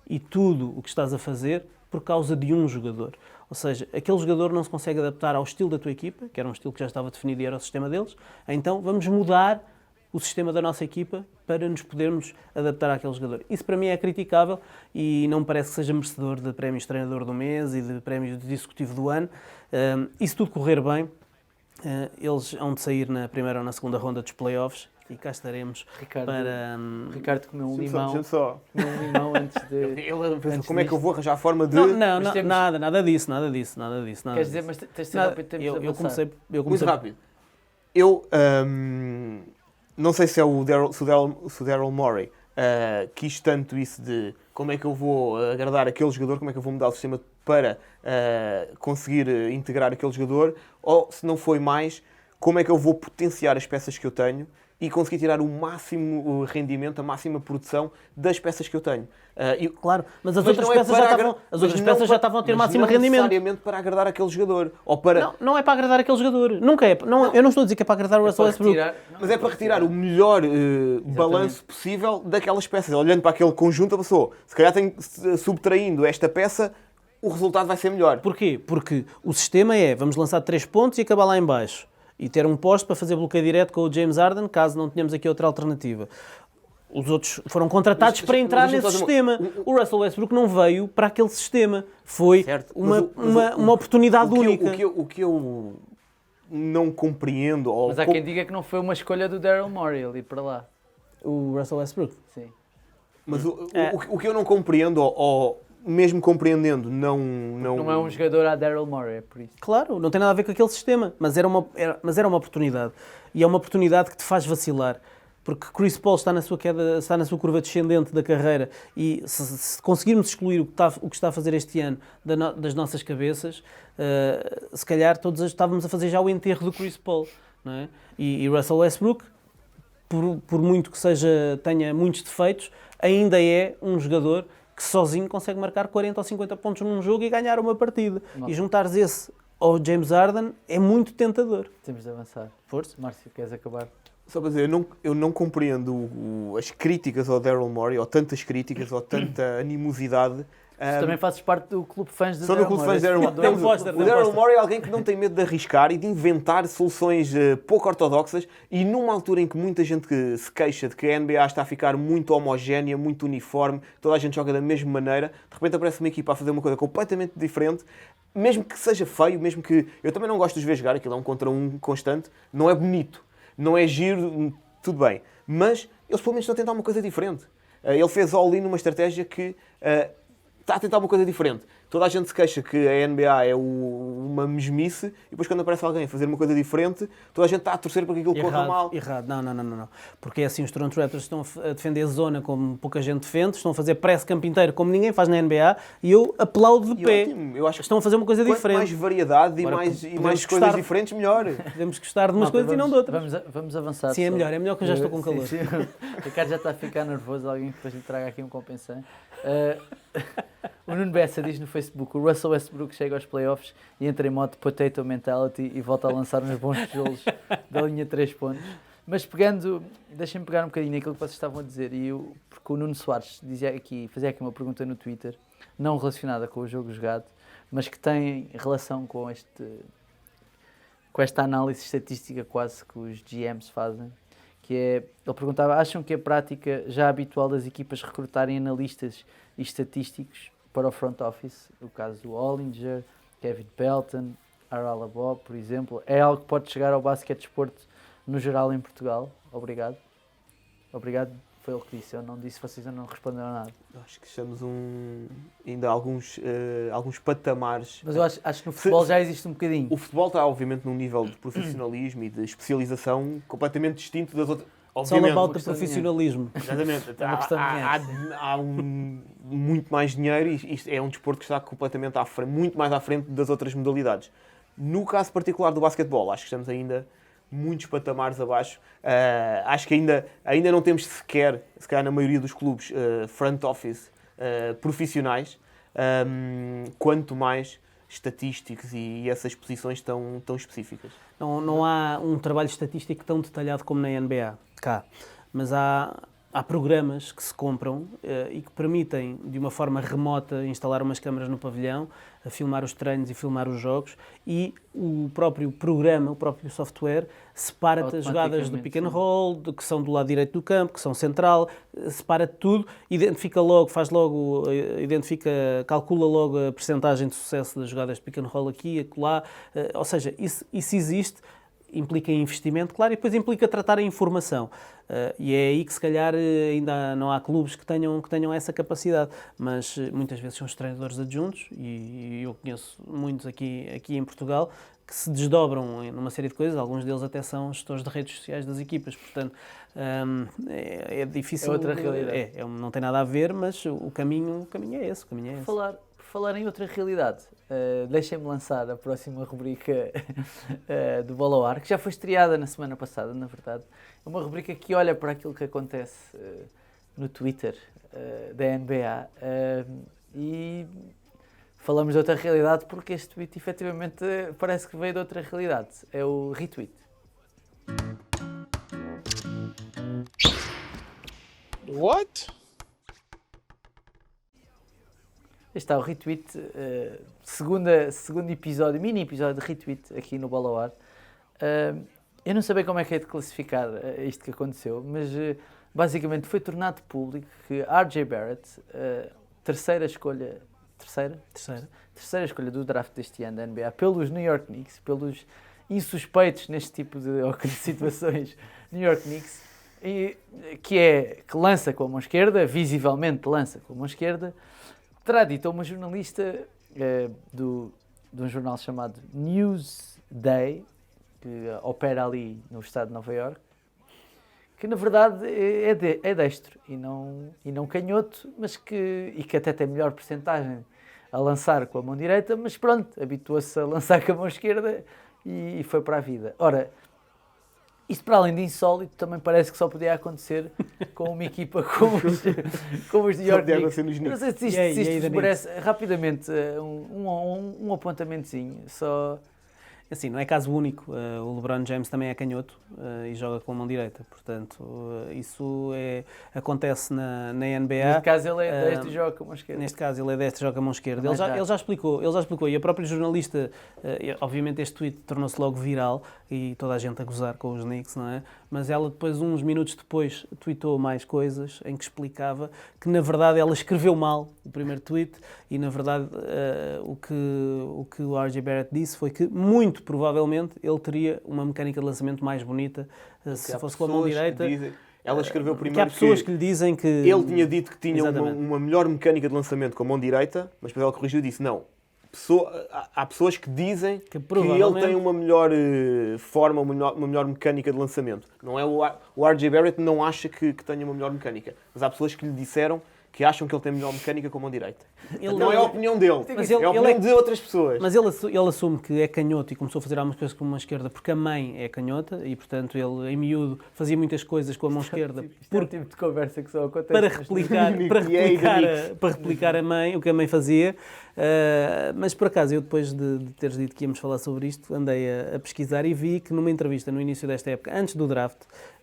e tudo o que estás a fazer por causa de um jogador. Ou seja, aquele jogador não se consegue adaptar ao estilo da tua equipa, que era um estilo que já estava definido e era o sistema deles, então vamos mudar o sistema da nossa equipa para nos podermos adaptar àquele jogador. Isso para mim é criticável e não me parece que seja merecedor de prémios de treinador do mês e de prémios de executivo do ano. E se tudo correr bem, eles hão de sair na primeira ou na segunda ronda dos playoffs e cá estaremos para... Ricardo comeu um limão. Deixa-me só. Comeu um limão antes de... Ele pensa, como é que eu vou arranjar a forma de... Não, temos- nada disso. Queres dizer, mas tens de ser rápido, temos de Eu avançar. comecei... Muito rápido. Eu não sei se é o Daryl Morey quis tanto isso de como é que eu vou agradar aquele jogador, como é que eu vou mudar o sistema para conseguir integrar aquele jogador, ou se não foi mais, como é que eu vou potenciar as peças que eu tenho e conseguir tirar o máximo rendimento, a máxima produção das peças que eu tenho. Claro, mas as Mas outras não é peças, para já estavam, as outras peças já estavam a ter máximo não rendimento. necessariamente para agradar aquele jogador. Ou para, Não é para agradar aquele jogador. Nunca é. Eu não estou a dizer que é para agradar o Russell Para Westbrook. retirar- mas é para retirar o melhor balanço possível daquelas peças. Olhando para aquele conjunto, a pessoa, se calhar subtraindo esta peça, o resultado vai ser melhor. Porquê? Porque o sistema é, vamos lançar 3 pontos e acabar lá em baixo. E ter um poste para fazer bloqueio direto com o James Harden, caso não tenhamos aqui outra alternativa. Os outros foram contratados para entrar nesse sistema. O Russell Westbrook não veio para aquele sistema. Foi Certo, uma oportunidade única. O que eu não compreendo... Ou Mas há quem diga que não foi uma escolha do Daryl Morey ali para lá. O Russell Westbrook. Sim. Mas o que eu não compreendo, ou mesmo compreendendo, não... Não é um jogador a Daryl Morey, é por isso. Claro, não tem nada a ver com aquele sistema, mas era uma oportunidade. E é uma oportunidade que te faz vacilar. Porque Chris Paul está na sua queda, está na sua curva descendente da carreira e se conseguirmos excluir o que está a fazer este ano das nossas cabeças, se calhar todos estávamos a fazer já o enterro do Chris Paul. Não é? E Russell Westbrook, por muito que tenha muitos defeitos, ainda é um jogador que sozinho consegue marcar 40 ou 50 pontos num jogo e ganhar uma partida. Nossa. E juntares esse ao James Harden é muito tentador. Temos de avançar. Força. Márcio, queres acabar? Só para dizer, eu não compreendo as críticas ao Daryl Morey, ou tantas críticas, ou tanta animosidade. Tu também fazes parte do clube de fãs de Sou do clube de fãs de Daryl Morey. Tem Foster, O Daryl Morey é alguém que não tem medo de arriscar e de inventar soluções pouco ortodoxas, e numa altura em que muita gente se queixa de que a NBA está a ficar muito homogénea, muito uniforme, toda a gente joga da mesma maneira, de repente aparece uma equipa a fazer uma coisa completamente diferente, mesmo que seja feio, mesmo que... Eu também não gosto de os ver jogar, aquilo é um contra um constante, não é bonito. Não é giro, tudo bem. Mas eles pelo menos estão a tentar uma coisa diferente. Ele fez all-in numa estratégia que está a tentar uma coisa diferente. Toda a gente se queixa que a NBA é uma mesmice e depois quando aparece alguém a fazer uma coisa diferente, toda a gente está a torcer para que aquilo corra mal. Errado. Não. Porque é assim, os Toronto Raptors estão a defender a zona como pouca gente defende, estão a fazer press campo inteiro como ninguém faz na NBA e eu aplaudo de pé. Ótimo. Eu acho que estão a fazer uma coisa quanto diferente. mais variedade e Agora, mais podemos coisas gostar- diferentes, melhor. Podemos gostar de umas coisas e não de outras. Vamos avançar. Sim, é só. melhor que eu já estou com calor. Sim. O Ricardo já está a ficar nervoso, alguém que depois lhe traga aqui um compensante. O Nuno Bessa diz no Facebook: o Russell Westbrook chega aos playoffs e entra em modo potato mentality e volta a lançar uns bons tijolos da linha 3 pontos. Mas deixem-me pegar um bocadinho naquilo que vocês estavam a dizer, porque o Nuno Soares fazia aqui uma pergunta no Twitter, não relacionada com o jogo jogado, mas que tem relação com esta análise estatística quase que os GMs fazem, que é, ele perguntava: acham que a prática já habitual das equipas recrutarem analistas e estatísticos para o front office, o caso do Hollinger, Kevin Pelton, Arala Bob, por exemplo, é algo que pode chegar ao basquete desporto no geral em Portugal? Obrigado. Obrigado, foi ele que disse, eu não disse, vocês ainda não responderam nada. Acho que estamos ainda alguns patamares. Mas eu acho que no futebol já existe um bocadinho. O futebol está, obviamente, num nível de profissionalismo e de especialização completamente distinto das outras. Só Obviamente, about the profissionalismo. exatamente. uma questão de Há muito mais dinheiro e isto é um desporto que está completamente muito mais à frente das outras modalidades. No caso particular do basquetebol, acho que estamos ainda muitos patamares abaixo. Acho que ainda não temos sequer, se calhar na maioria dos clubes, front office profissionais, quanto mais estatísticos e essas posições tão específicas. Não há um trabalho estatístico tão detalhado como na NBA, cá. Mas há programas que se compram e que permitem, de uma forma remota, instalar umas câmaras no pavilhão, a filmar os treinos e filmar os jogos, e o próprio programa, o próprio software, separa-te as jogadas do pick and roll, que são do lado direito do campo, que são central, separa tudo, calcula logo a percentagem de sucesso das jogadas de pick and roll aqui e acolá. Ou seja, isso existe. Implica investimento, claro, e depois implica tratar a informação. E é aí que, se calhar, ainda não há clubes que tenham essa capacidade. Mas muitas vezes são os treinadores adjuntos, e eu conheço muitos aqui em Portugal, que se desdobram numa série de coisas. Alguns deles até são gestores de redes sociais das equipas. Portanto, é difícil. É outra realidade. Não tem nada a ver, mas o caminho é esse. Por falar em outra realidade, deixem-me lançar a próxima rubrica do Bola ao Ar, que já foi estreada na semana passada, na verdade. É uma rubrica que olha para aquilo que acontece no Twitter da NBA e falamos de outra realidade porque este tweet efetivamente parece que veio de outra realidade. É o retweet. What? Este está o retweet, segundo episódio, mini episódio de retweet aqui no Bola ao Ar. Eu não sei como é que é de classificar isto que aconteceu, mas basicamente foi tornado público que R.J. Barrett, terceira escolha do draft deste ano da NBA, pelos New York Knicks, pelos insuspeitos neste tipo de situações New York Knicks, que lança com a mão esquerda, visivelmente lança com a mão esquerda, terá dito a uma jornalista de um jornal chamado Newsday, que opera ali no estado de Nova Iorque, que na verdade é destro e não canhoto, mas que até tem melhor percentagem a lançar com a mão direita, mas pronto, habituou-se a lançar com a mão esquerda e foi para a vida. Ora, isto para além de insólito, também parece que só podia acontecer com uma equipa como os New York Knicks. Não sei se isto vos parece, rapidamente, um apontamentozinho, só... Assim, não é caso único. O LeBron James também é canhoto e joga com a mão direita. Portanto, isso acontece na NBA. Neste caso ele é destro e joga com a mão esquerda. Neste caso ele é destro e joga com a mão esquerda. Ele já explicou. E a própria jornalista, obviamente este tweet tornou-se logo viral e toda a gente a gozar com os Knicks, não é? Mas ela depois, uns minutos depois, tweetou mais coisas em que explicava que na verdade ela escreveu mal o primeiro tweet e na verdade o que o RJ Barrett disse foi que muito provavelmente ele teria uma mecânica de lançamento mais bonita se fosse com a mão direita. Ela escreveu primeiro que há pessoas que lhe dizem que... Ele tinha dito que tinha uma melhor mecânica de lançamento com a mão direita, mas depois ela corrigiu e disse não. Há pessoas que dizem que ele tem uma melhor forma, uma melhor mecânica de lançamento. Não é o RJ Barrett não acha que tenha uma melhor mecânica, mas há pessoas que lhe disseram que acham que ele tem melhor mecânica com a mão direita. Não é a opinião dele, é a opinião de outras pessoas. Mas ele assume que é canhoto e começou a fazer algumas coisas com a mão esquerda porque a mãe é canhota e, portanto, ele, em miúdo, fazia muitas coisas com a mão esquerda por tipo de conversa que só acontece para replicar a mãe, o que a mãe fazia. Mas, por acaso, eu depois de teres dito que íamos falar sobre isto, andei a pesquisar e vi que numa entrevista no início desta época, antes do draft,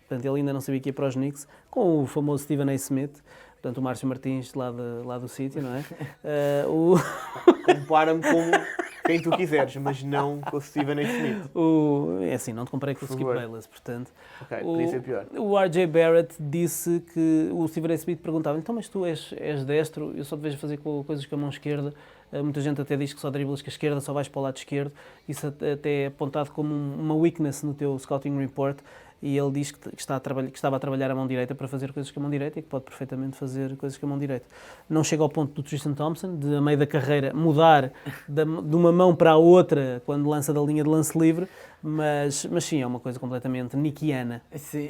portanto, ele ainda não sabia que ia para os Knicks, com o famoso Stephen A. Smith, portanto, o Márcio Martins lá do sítio, não é? Compara-me com quem tu quiseres, mas não com o Stephen A. Smith. É assim, não te comparei com o Skip Bayless, portanto. Ok, podia ser pior. O RJ Barrett disse que o Stephen A. Smith perguntava: então, mas tu és destro, eu só te vejo fazer coisas com a mão esquerda. Muita gente até diz que só driblas com a esquerda, só vais para o lado esquerdo. Isso até é apontado como uma weakness no teu scouting report. E ele diz que estava a trabalhar a mão direita para fazer coisas com a mão direita e que pode perfeitamente fazer coisas com a mão direita. Não chega ao ponto do Tristan Thompson, de a meio da carreira mudar de uma mão para a outra quando lança da linha de lance livre, mas sim, é uma coisa completamente nickiana. Sim,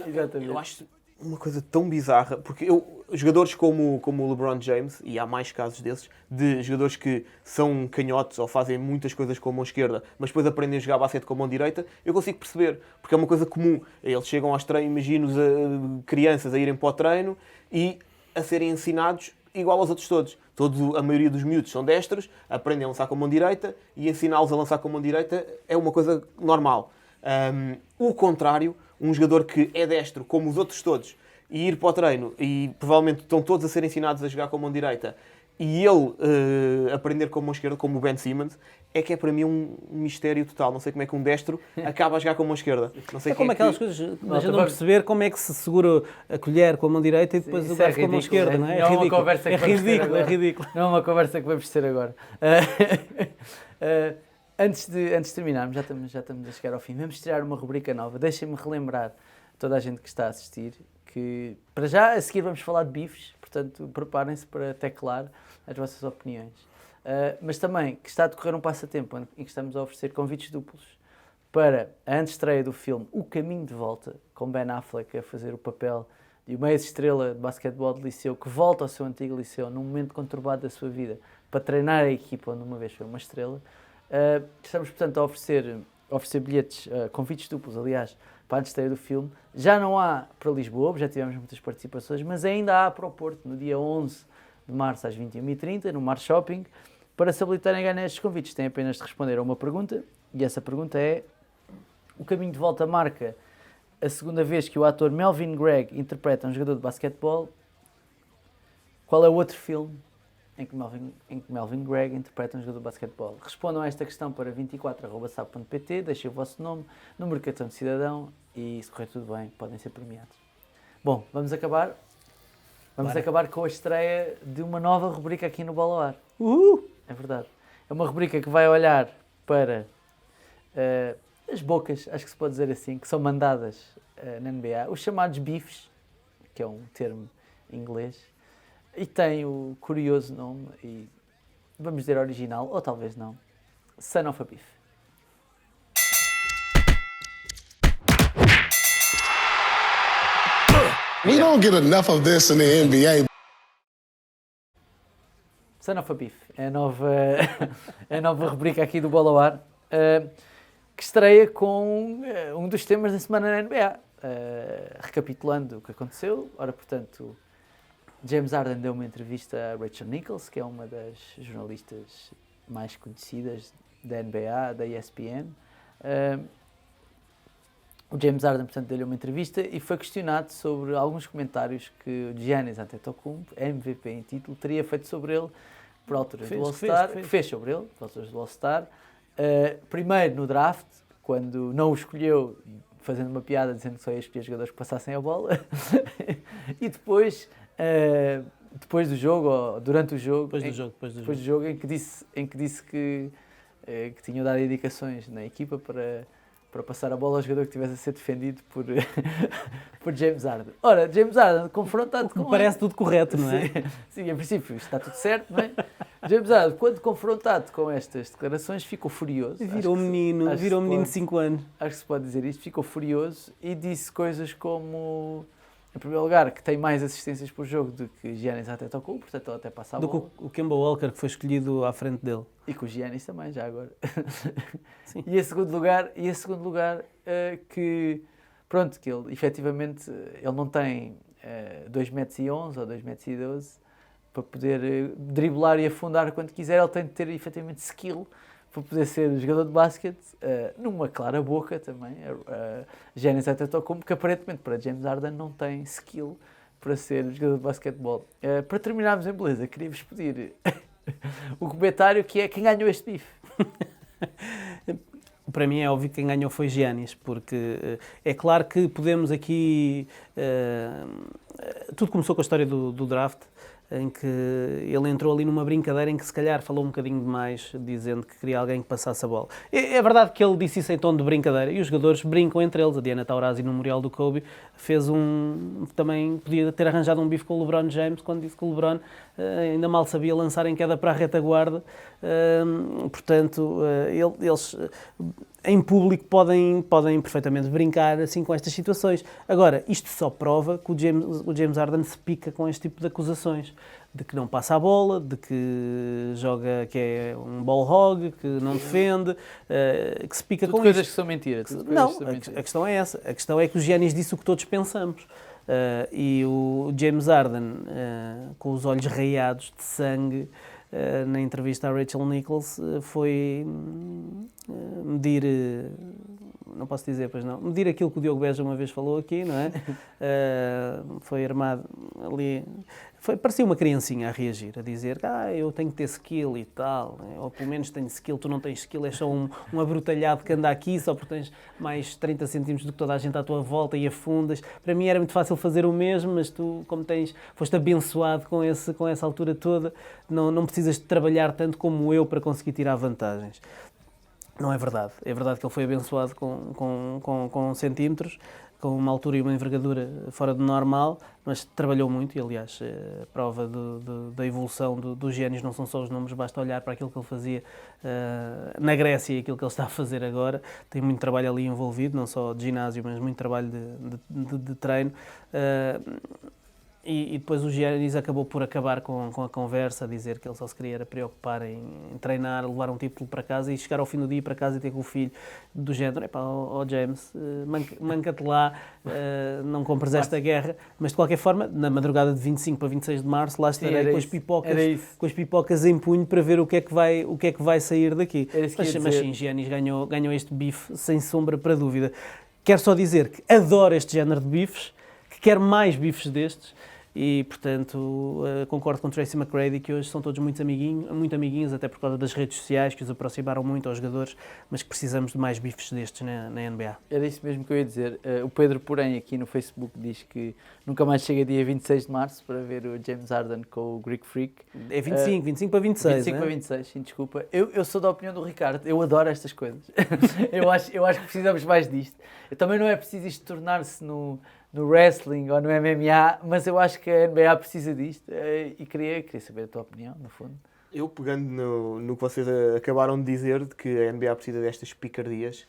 exatamente. Eu acho uma coisa tão bizarra, porque jogadores como o LeBron James, e há mais casos desses, de jogadores que são canhotos ou fazem muitas coisas com a mão esquerda, mas depois aprendem a jogar basquete com a mão direita, eu consigo perceber, porque é uma coisa comum. Eles chegam aos treinos, imagino crianças a irem para o treino e a serem ensinados igual aos outros todos. A maioria dos miúdos são destros, aprendem a lançar com a mão direita e ensiná-los a lançar com a mão direita é uma coisa normal. O contrário, um jogador que é destro, como os outros todos, e ir para o treino, e provavelmente estão todos a ser ensinados a jogar com a mão direita, e ele aprender com a mão esquerda, como o Ben Simmons, é que é para mim um mistério total. Não sei como é que um destro acaba a jogar com a mão esquerda. Não sei como aquelas coisas, a gente não perceber como é que se segura a colher com a mão direita e depois o garfo com a mão esquerda, não é? É uma conversa que é ridículo. Não é uma conversa que vamos ter agora. Antes de terminarmos, já estamos a chegar ao fim, vamos tirar uma rubrica nova. Deixem-me relembrar toda a gente que está a assistir que, para já, a seguir vamos falar de bifes, portanto, preparem-se para teclar as vossas opiniões. Mas também que está a decorrer um passatempo em que estamos a oferecer convites duplos para a antestreia do filme O Caminho de Volta, com Ben Affleck a fazer o papel de uma ex-estrela de basquetebol de liceu que volta ao seu antigo liceu num momento conturbado da sua vida para treinar a equipa onde uma vez foi uma estrela. Estamos, portanto, a oferecer bilhetes, convites duplos, aliás, para a antestreia do filme. Já não há para Lisboa, já tivemos muitas participações, mas ainda há para o Porto, no dia 11 de março às 21h30, no Mar Shopping. Para se habilitarem a ganhar estes convites, têm apenas de responder a uma pergunta, e essa pergunta é: O Caminho de Volta marca a segunda vez que o ator Melvin Gregg interpreta um jogador de basquetebol. Qual é o outro filme em que Melvin Gregg interpreta um jogador de basquetebol? Respondam a esta questão para 24@sap.pt, deixem o vosso nome, número de cartão de cidadão e, se correr tudo bem, podem ser premiados. Bom, vamos acabar com a estreia de uma nova rubrica aqui no Bola ao Ar. É verdade. É uma rubrica que vai olhar para as bocas, acho que se pode dizer assim, que são mandadas na NBA, os chamados bifes, que é um termo em inglês, e tem o curioso nome, e vamos dizer original, ou talvez não, Son of a Beef. We don't get enough of this in the NBA. Son of a Beef é a nova rubrica aqui do Bola ao Ar, que estreia com um dos temas da semana na NBA. Recapitulando o que aconteceu, ora, portanto, James Harden deu uma entrevista a Rachel Nichols, que é uma das jornalistas mais conhecidas da NBA, da ESPN. O James Harden, portanto, deu-lhe uma entrevista e foi questionado sobre alguns comentários que o Giannis Antetokounmpo, MVP em título, teria feito sobre ele por alturas do All-Star, fez sobre ele por alturas do All-Star. Primeiro no draft, quando não o escolheu, fazendo uma piada dizendo que só ia escolher jogadores que passassem a bola, e depois do jogo, ou durante o jogo, depois do jogo, em que disse que tinham dado indicações na equipa para passar a bola ao jogador que estivesse a ser defendido por James Harden. Ora, James Harden, confrontado com... Parece tudo correto, não é? Sim, em princípio está tudo certo, não é? James Harden, quando confrontado com estas declarações, ficou furioso. Virou um menino de 5 anos. Acho que se pode dizer isto, ficou furioso e disse coisas como... Em primeiro lugar, que tem mais assistências por jogo do que Giannis Antetokounmpo, portanto ele até passa a bola. Do que o Kemba Walker, que foi escolhido à frente dele. E com o Giannis também, já agora. Sim. E em segundo lugar, que ele, efetivamente, ele não tem 2,11 metros ou 2,12 metros para poder driblar e afundar quando quiser. Ele tem de ter, efetivamente, skill para poder ser jogador de basquete, numa clara boca também, Giannis Antetokounmpo, que aparentemente para James Harden não tem skill para ser jogador de basquetebol. Para terminarmos em beleza, queria-vos pedir o comentário que é quem ganhou este bife. Para mim é óbvio que quem ganhou foi Giannis, porque é claro que podemos aqui... tudo começou com a história do draft, em que ele entrou ali numa brincadeira em que se calhar falou um bocadinho demais, dizendo que queria alguém que passasse a bola. É verdade que ele disse isso em tom de brincadeira, e os jogadores brincam entre eles. A Diana Taurasi, no Memorial do Kobe, também podia ter arranjado um bife com o LeBron James, quando disse que o LeBron ainda mal sabia lançar em queda para a retaguarda. Portanto, eles... em público podem perfeitamente brincar assim com estas situações. Agora, isto só prova que o James Harden se pica com este tipo de acusações, de que não passa a bola, de que joga, que é um ball hog, que não defende, que se pica tudo com coisas isto. que são mentiras. Não, a questão é essa. A questão é que o Giannis disse o que todos pensamos. E o James Harden, com os olhos raiados de sangue, na entrevista à Rachel Nichols, foi medir, não posso dizer, pois não, medir aquilo que o Diogo Beja uma vez falou aqui, não é? Foi armado ali, parecia uma criancinha a reagir, a dizer eu tenho que ter skill e tal, ou pelo menos tenho skill, tu não tens skill, és só um abrutalhado que anda aqui só porque tens mais 30 centímetros do que toda a gente à tua volta e afundas. Para mim era muito fácil fazer o mesmo, mas tu, como foste abençoado com essa altura toda, não precisas de trabalhar tanto como eu para conseguir tirar vantagens. Não é verdade. É verdade que ele foi abençoado com centímetros, com uma altura e uma envergadura fora do normal, mas trabalhou muito e, aliás, a prova da evolução do Giannis não são só os números, basta olhar para aquilo que ele fazia na Grécia e aquilo que ele está a fazer agora. Tem muito trabalho ali envolvido, não só de ginásio, mas muito trabalho de treino. E depois o Giannis acabou por acabar com a conversa, a dizer que ele só se queria era preocupar em treinar, levar um título para casa e chegar ao fim do dia para casa e ter com o filho do género. James, manca-te lá, não compres esta guerra. Mas de qualquer forma, na madrugada de 25 para 26 de março, lá estarei com as pipocas em punho para ver o que é que vai sair daqui. Mas sim, Giannis ganhou este bife sem sombra para dúvida. Quero só dizer que adoro este género de bifes, que quero mais bifes destes. e, portanto, concordo com Tracy McGrady que hoje são todos muito amiguinhos, até por causa das redes sociais que os aproximaram muito aos jogadores, mas que precisamos de mais bifes destes na NBA. Era isso mesmo que eu ia dizer. O Pedro, porém, aqui no Facebook diz que nunca mais chega dia 26 de março para ver o James Harden com o Greek Freak. É 25 para 26, 25 né? para 26, sim, desculpa. Eu sou da opinião do Ricardo, eu adoro estas coisas. eu acho que precisamos mais disto. Também não é preciso isto tornar-se no wrestling ou no MMA, mas eu acho que a NBA precisa disto e queria saber a tua opinião, no fundo. Eu, pegando no que vocês acabaram de dizer, de que a NBA precisa destas picardias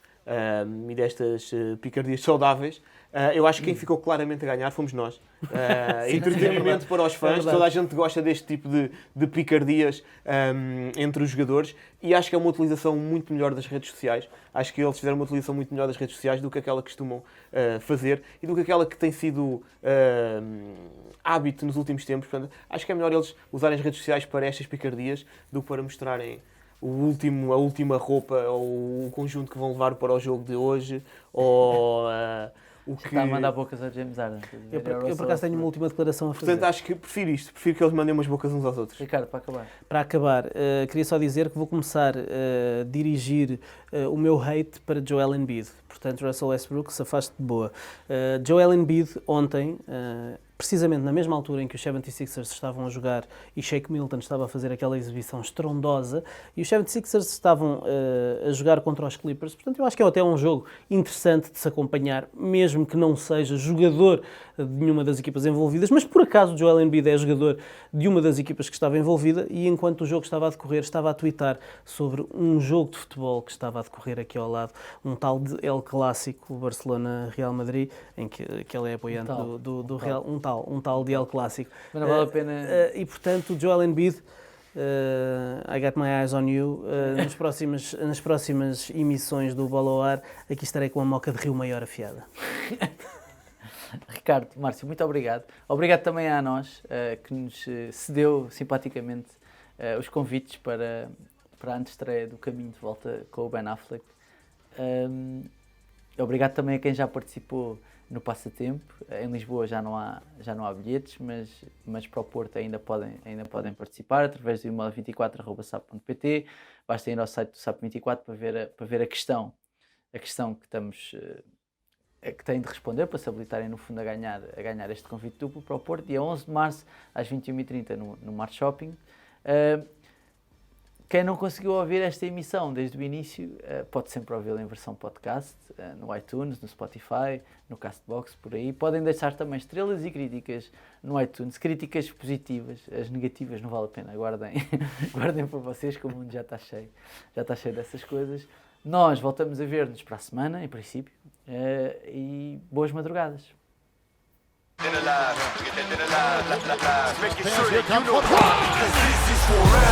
e destas picardias saudáveis, eu acho que quem ficou claramente a ganhar fomos nós. Entretenimento para os fãs, toda a gente gosta deste tipo de picardias entre os jogadores e acho que é uma utilização muito melhor das redes sociais. Acho que eles fizeram uma utilização muito melhor das redes sociais do que aquela que costumam fazer e do que aquela que tem sido hábito nos últimos tempos. Portanto, acho que é melhor eles usarem as redes sociais para estas picardias do que para mostrarem a última roupa ou o conjunto que vão levar para o jogo de hoje ou o que... Está a mandar bocas ao James Harden. Eu por acaso tenho uma última declaração a fazer. Portanto, acho que prefiro isto. Prefiro que eles mandem umas bocas uns aos outros. Ricardo, para acabar. Para acabar, queria só dizer que vou começar a dirigir o meu hate para Joel Embiid. Portanto, Russell Westbrook, se afaste de boa. Joel Embiid, ontem, precisamente na mesma altura em que os 76ers estavam a jogar e Shake Milton estava a fazer aquela exibição estrondosa, e os 76ers estavam a jogar contra os Clippers. Portanto, eu acho que é até um jogo interessante de se acompanhar, mesmo que não seja jogador de nenhuma das equipas envolvidas, mas por acaso o Joel Embiid é jogador de uma das equipas que estava envolvida e enquanto o jogo estava a decorrer, estava a twittar sobre um jogo de futebol que estava a decorrer aqui ao lado, um tal de El Clássico, o Barcelona-Real Madrid, em que ele é apoiante do Real, um tal de El Clássico. Mas não vale a pena... E portanto, o Joel Embiid, I got my eyes on you, nas próximas emissões do Bola ao Ar, aqui estarei com a moca de Rio Maior afiada. Ricardo, Márcio, muito obrigado. Obrigado também a nós, que nos cedeu simpaticamente os convites para a antestreia do Caminho de Volta com o Ben Affleck. Obrigado também a quem já participou no Passatempo. Em Lisboa já não há bilhetes, mas para o Porto ainda podem participar através do e-mail 24@sap.pt. Basta ir ao site do SAP24 para ver a questão que estamos... que têm de responder para se habilitarem no fundo a ganhar este convite duplo para o Porto, dia 11 de março às 21h30 no Mar Shopping. Quem não conseguiu ouvir esta emissão desde o início pode sempre ouvi-la em versão podcast, no iTunes, no Spotify, no Castbox, por aí. Podem deixar também estrelas e críticas no iTunes, críticas positivas, as negativas não vale a pena, guardem para vocês que o mundo já está cheio dessas coisas. Nós voltamos a ver-nos para a semana, em princípio, e boas madrugadas. This is forever.